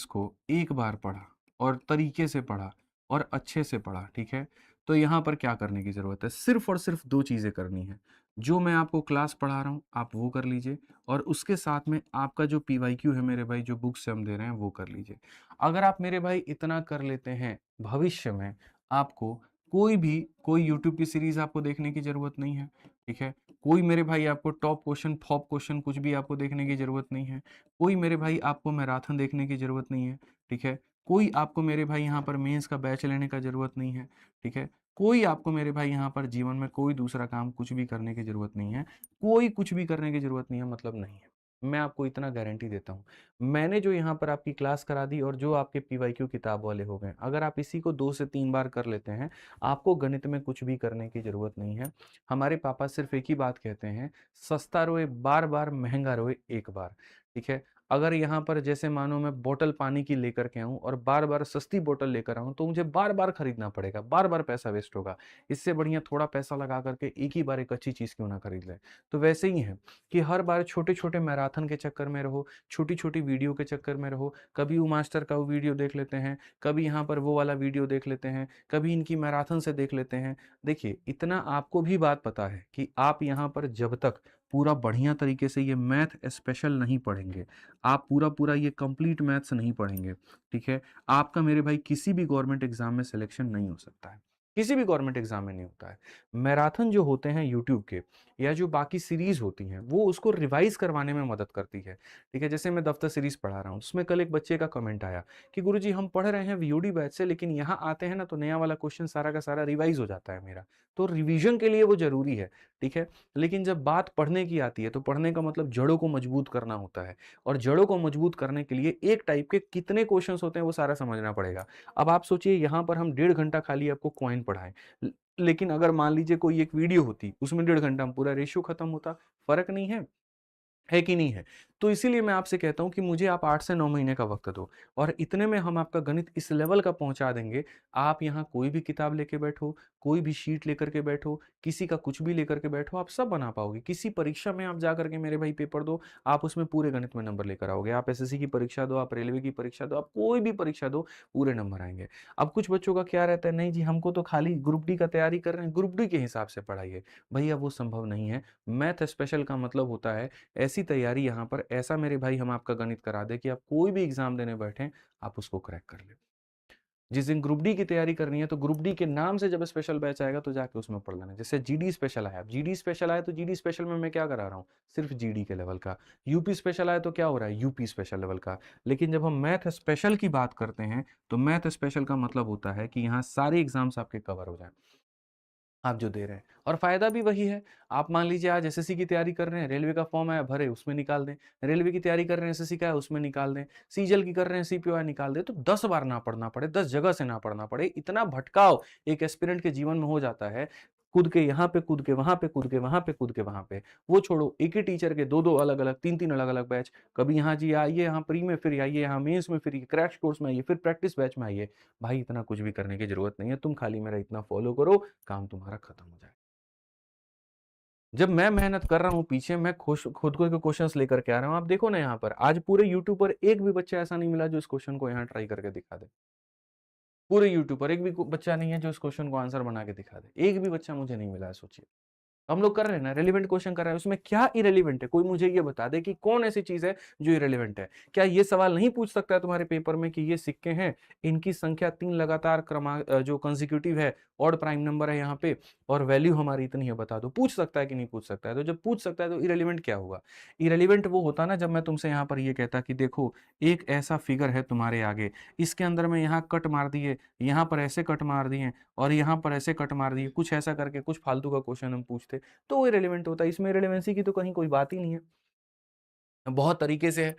इसको एक बार पढ़ा और तरीके से पढ़ा और अच्छे से पढ़ा, ठीक है? तो यहाँ पर क्या करने की ज़रूरत है? सिर्फ़ और सिर्फ़ 2 चीज़ें करनी हैं। जो मैं आपको क्लास पढ़ा रहा हूँ, आप वो कर लीजिए और उसके साथ में आपका जो पीवाईक्यू है मेरे भाई, जो बुक्स से हम दे रहे हैं, वो कर लीजिए। अगर आप मेरे भाई इतना कर लेते हैं, भविष्य में आपको कोई यूट्यूब की सीरीज़ आपको देखने की ज़रूरत नहीं है, ठीक है? कोई मेरे भाई आपको टॉप क्वेश्चन, फॉप क्वेश्चन कुछ भी आपको देखने की ज़रूरत नहीं है। कोई मेरे भाई आपको मैराथन देखने की ज़रूरत नहीं है, ठीक है? कोई आपको मेरे भाई यहाँ पर मेंस का बैच लेने का ज़रूरत नहीं है, ठीक है? कोई आपको मेरे भाई यहाँ पर जीवन में कोई दूसरा काम कुछ भी करने की ज़रूरत नहीं है। कोई कुछ भी करने की ज़रूरत नहीं है मतलब नहीं है। मैं आपको इतना गारंटी देता हूँ। मैंने जो यहाँ पर आपकी क्लास करा दी और जो आपके पीवाईक्यू किताब वाले हो गए, अगर आप इसी को 2 से 3 बार कर लेते हैं, आपको गणित में कुछ भी करने की ज़रूरत नहीं है। हमारे पापा सिर्फ़ एक ही बात कहते हैं, सस्ता रोए बार-बार, महँगा रोए एक बार, ठीक है? अगर यहाँ पर जैसे मानो मैं बॉटल पानी की लेकर के आऊँ और बार-बार सस्ती बॉटल लेकर आऊँ, तो मुझे बार-बार खरीदना पड़ेगा, बार-बार पैसा वेस्ट होगा। इससे बढ़िया थोड़ा पैसा लगा कर के एक ही बार एक अच्छी चीज़ क्यों ना खरीद लें। तो वैसे ही है कि हर बार छोटे-छोटे मैराथन के चक्कर में रहो, छोटी-छोटी वीडियो के चक्कर में रहो, कभी वो मास्टर का वो वीडियो देख लेते हैं, कभी यहाँ पर वो वाला वीडियो देख लेते हैं, कभी इनकी मैराथन से देख लेते हैं। देखिए, इतना आपको भी बात पता है कि आप यहाँ पर जब तक पूरा बढ़िया तरीके से ये मैथ स्पेशल नहीं पढ़ेंगे, आप पूरा-पूरा ये कंप्लीट मैथ्स नहीं पढ़ेंगे, ठीक है? आपका मेरे भाई किसी भी गवर्नमेंट एग्ज़ाम में सिलेक्शन नहीं हो सकता है। किसी भी गवर्नमेंट एग्ज़ाम में नहीं होता है। मैराथन जो होते हैं यूट्यूब के या जो बाकी सीरीज़ होती हैं, वो उसको रिवाइज़ करवाने में मदद करती है, ठीक है? जैसे मैं दफ्तर सीरीज़ पढ़ा रहा हूँ, उसमें कल एक बच्चे का कमेंट आया कि गुरुजी हम पढ़ रहे हैं वीओडी बैच से, लेकिन यहाँ आते हैं ना तो नया वाला क्वेश्चन सारा का सारा रिवाइज़ हो जाता है मेरा। तो रिवीज़न के लिए वो ज़रूरी है, ठीक है? लेकिन जब बात पढ़ने की आती है, तो पढ़ने का मतलब जड़ों को मजबूत करना होता है और जड़ों को मजबूत करने के लिए एक टाइप के कितने क्वेश्चन्स होते हैं, वो सारा समझना पड़ेगा। अब आप सोचिए यहाँ पर हम डेढ़ घंटा खाली आपको कॉइन पढ़ाएँ, ल लेकिन अगर मान लीजिए कोई एक वीडियो होती, उसमें डेढ़ घंटा में पूरा रेशियो खत्म होता, फ़र्क नहीं है कि नहीं है? तो इसीलिए मैं आपसे कहता हूँ कि मुझे आप 8 से 9 महीने का वक़्त दो और इतने में हम आपका गणित इस लेवल का पहुँचा देंगे, आप यहाँ कोई भी किताब लेके बैठो, कोई भी शीट लेकर के बैठो, किसी का कुछ भी लेकर के बैठो, आप सब बना पाओगे। किसी परीक्षा में आप जा कर के मेरे भाई पेपर दो, आप उसमें पूरे गणित में नंबर लेकर आओगे। आप एसएससी की परीक्षा दो, आप रेलवे की परीक्षा दो, आप कोई भी परीक्षा दो, पूरे नंबर आएँगे। अब कुछ बच्चों का क्या रहता है, नहीं जी हमको तो खाली ग्रुप डी का तैयारी कर रहे हैं, ग्रुप डी के हिसाब से पढ़ाइए। भैया वो संभव नहीं है। मैथ स्पेशल का मतलब होता है ऐसी तैयारी यहाँ पर ऐसा मेरे भाई हम आपका गणित करा दें कि आप कोई भी एग्ज़ाम देने बैठें, आप उसको क्रैक कर लें। जिस दिन ग्रुप डी की तैयारी करनी है, तो ग्रुप डी के नाम से जब स्पेशल बैच आएगा, तो जाके उसमें पढ़ लेना। जैसे जीडी स्पेशल आया, अब जीडी स्पेशल आया, तो जीडी स्पेशल में मैं क्या करा रहा हूँ? सिर्फ़ जीडी के लेवल का। यूपी स्पेशल आया, तो क्या हो रहा है? यूपी स्पेशल लेवल का। लेकिन जब हम मैथ स्पेशल की बात करते हैं, तो मैथ स्पेशल का मतलब होता है कि यहाँ सारे एग्ज़ाम्स आपके कवर हो जाएँ। आप जो दे रहे हैं और फ़ायदा भी वही है। आप मान लीजिए आज एसएससी की तैयारी कर रहे हैं, रेलवे का फॉर्म आया भरे उसमें निकाल दें। रेलवे की तैयारी कर रहे हैं एसएससी का है उसमें निकाल दें। सीजीएल की कर रहे हैं सीपीओ निकाल दें। तो 10 बार ना पढ़ना पड़े, 10 जगह से ना पढ़ना पड़े। इतना भटकाव एक एस्पिरेंट के जीवन में हो जाता है। कूद के यहाँ पे, कूद के वहाँ पे, कूद के वहाँ पे, कूद के वहाँ पे। वो छोड़ो एक ही टीचर के 2-2 अलग-अलग, 3-3 अलग-अलग बैच। कभी यहाँ जी आइए यहाँ प्री में, फिर आइए यहाँ मेंस में, फिर क्रैश कोर्स में आइए, फिर प्रैक्टिस बैच में आइए। भाई इतना कुछ भी करने की ज़रूरत नहीं है। तुम खाली मेरा इतना फ़ॉलो करो, काम तुम्हारा खत्म हो जाएगा। जब मैं मेहनत कर रहा हूँ पीछे, मैं खुश खुद को क्वेश्चंस लेकर के आ रहा हूँ। आप देखो ना यहाँ पर, आज पूरे यूट्यूब पर एक भी बच्चा ऐसा नहीं मिला जो इस क्वेश्चन को यहाँ ट्राई करके दिखा दे। पूरे यूट्यूब पर एक भी बच्चा नहीं है जो इस क्वेश्चन को आंसर बना के दिखा दे। एक भी बच्चा मुझे नहीं मिला है, सोचिए। हम लोग कर रहे हैं ना, रेलेवेंट क्वेश्चन कर रहे हैं, उसमें क्या इरेलीवेंट है? कोई मुझे ये बता दे कि कौन ऐसी चीज़ है जो इरेलीवेंट है? क्या ये सवाल नहीं पूछ सकता है तुम्हारे पेपर में कि ये सिक्के हैं, इनकी संख्या 3 लगातार जो कंसेक्यूटिव है, ऑड प्राइम नंबर है यहाँ पे और वैल्यू हमारी इतनी है, बता दो। पूछ सकता है कि नहीं पूछ सकता है? तो जब पूछ सकता है तो इरेलीवेंट क्या हुआ? इरेलीवेंट वो होता ना जब मैं तुमसे यहाँ पर ये कहता कि देखो, एक ऐसा फिगर है तुम्हारे आगे, इसके अंदर मैं यहाँ कट मार दिए, यहाँ पर ऐसे कट मार दिए और यहाँ पर ऐसे कट मार दिए, कुछ ऐसा करके कुछ फालतू का क्वेश्चन हम पूछते। तो वो इर्रेलेवेंट होता है। इसमें इर्रेलेवेंसी की तो कहीं कोई बात ही नहीं है। बहुत तरीके से है।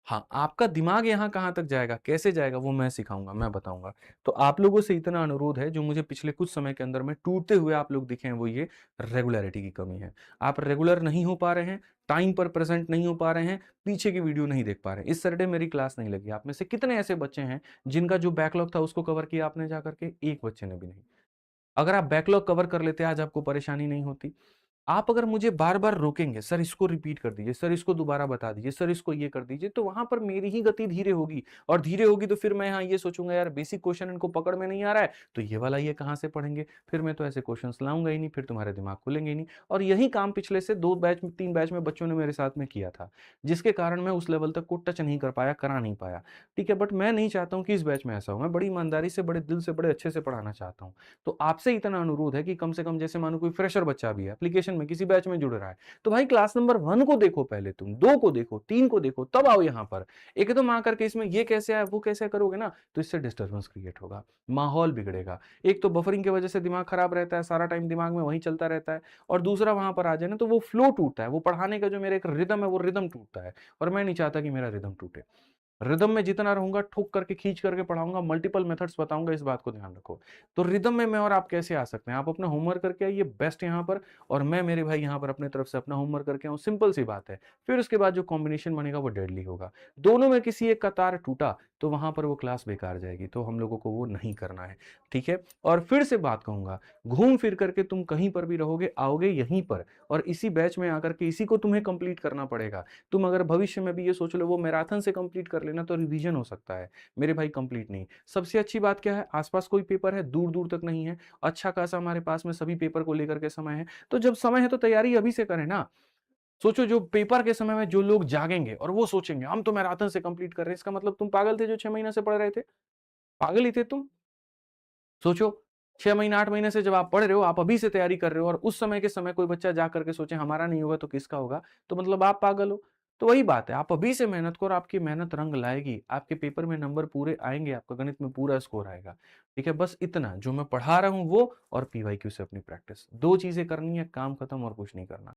हाँ, आपका दिमाग यहाँ कहाँ तक जाएगा, कैसे जाएगा वो मैं सिखाऊँगा, मैं बताऊँगा। तो आप लोगों से इतना अनुरोध है जो मुझे पिछले कुछ समय के अंदर में टूटते हुए आप लोग दिखे हैं वो ये रेगुलैरिटी की कमी है। आप रेगुलर नहीं हो पा रहे हैं, टाइम पर प्रेज़ेंट नहीं हो पा रहे हैं, पीछे की वीडियो नहीं देख पा रहे हैं। इस सैटरडे मेरी क्लास नहीं लगी। आप में से कितने ऐसे बच्चे हैं जिनका जो बैकलॉग था उसको कवर किया आपने जाकर के? एक बच्चे ने भी नहीं। अगर आप बैकलॉग कवर कर लेते आज आपको परेशानी नहीं होती। आप अगर मुझे बार-बार रोकेंगे, सर इसको रिपीट कर दीजिए, सर इसको दोबारा बता दीजिए, सर इसको ये कर दीजिए, तो वहाँ पर मेरी ही गति धीरे होगी और धीरे होगी तो फिर मैं यहाँ ये सोचूँगा यार बेसिक क्वेश्चन इनको पकड़ में नहीं आ रहा है, तो ये वाला ये कहाँ से पढ़ेंगे? फिर मैं तो ऐसे क्वेश्चन्स लाऊँगा ही नहीं, फिर तुम्हारे दिमाग खुलेंगे ही नहीं और यही काम पिछले से 2 बैच में 3 बैच में बच्चों ने मेरे साथ में किया था, जिसके कारण मैं उस लेवल तक को टच नहीं कर पाया, करा नहीं पाया, ठीक है? बट मैं नहीं चाहता हूँ कि इस बैच में ऐसा हो, मैं बड़ी ईमानदारी से, बड़े दिल से, बड़े अच्छे से पढ़ाना चाहता हूँ। तो आपसे इतना अनुरोध है कि कम से कम जैसे मानो कोई फ्रेशर बच्चा भी है, एप्लीकेशन में किसी बैच में जुड़ रहा है, तो भाई क्लास नंबर 1 को देखो पहले तुम, 2 को देखो, 3 को देखो, तब आओ यहाँ पर। एकदम आकर के इसमें ये कैसे है, वो कैसे करोगे ना, तो इससे डिस्टर्बेंस क्रिएट होगा, माहौल बिगड़ेगा। एक तो बफरिंग की वजह से दिमाग खराब रहता है, सारा टाइम दिमाग में वही चलता रहता है और दूसरा वहाँ पर आ जाए ना तो वो फ्लो टूटता है, वो पढ़ाने का जो मेरा एक रिदम है, वो रिदम टूटता है और मैं नहीं चाहता कि मेरा रिदम टूटे। रिदम में जितना रहूँगा, ठोक करके, खींच करके पढ़ाऊँगा, मल्टीपल मेथड्स बताऊँगा, इस बात को ध्यान रखो। तो रिदम में मैं और आप कैसे आ सकते हैं? आप अपना होमवर्क करके आइए बेस्ट यहाँ पर और मैं मेरे भाई यहाँ पर अपनी तरफ से अपना होमवर्क करके आऊँ, सिंपल सी बात है। फिर उसके बाद जो कॉम्बिनेशन बनेगा वो डेडली होगा। दोनों में किसी एक का तार टूटा, तो वहाँ पर वो क्लास बेकार जाएगी, तो हम लोगों को वो नहीं करना है, ठीक है? और फिर से बात कहूँगा, घूम फिर करके तुम कहीं पर भी रहोगे, आओगे यहीं पर और इसी बैच में आकर के इसी को तुम्हें कंप्लीट करना पड़ेगा। तुम अगर भविष्य में भी ये सोच लो वो मैराथन से कंप्लीट कर लेना तो रिवीजन हो सकता है। मेरे भाई कंप्लीट नहीं। सबसे अच्छी बात क्या है? आस-पास कोई पेपर है, दूर-दूर तक नहीं है। अच्छा खासा हमारे पास में सभी पेपर को लेकर के समय है। तो जब समय है तो तैयारी अभी से करें ना। सोचो जो पेपर के समय में जो लोग जागेंगे और वो सोचेंगे हम तो मैराथन से कंप्लीट कर रहे हैं, इसका मतलब तुम पागल थे जो 6 महीने से पढ़ रहे थे? पागल ही थे तुम। सोचो 6 महीने 8 महीने से जब आप पढ़ रहे हो, आप अभी से तैयारी कर रहे हो और उस समय के समय कोई बच्चा जा करके सोचे हमारा नहीं होगा तो किसका होगा? तो मतलब आप पागल हो। तो वही बात है, आप अभी से मेहनत करो, आपकी मेहनत रंग लाएगी, आपके पेपर में नंबर पूरे आएँगे, आपका गणित में पूरा स्कोर आएगा। ठीक है? बस इतना, जो मैं पढ़ा रहा हूँ वो और पीवाईक्यू से अपनी प्रैक्टिस। 2 चीज़ें करनी है, काम खत्म और कुछ नहीं करना।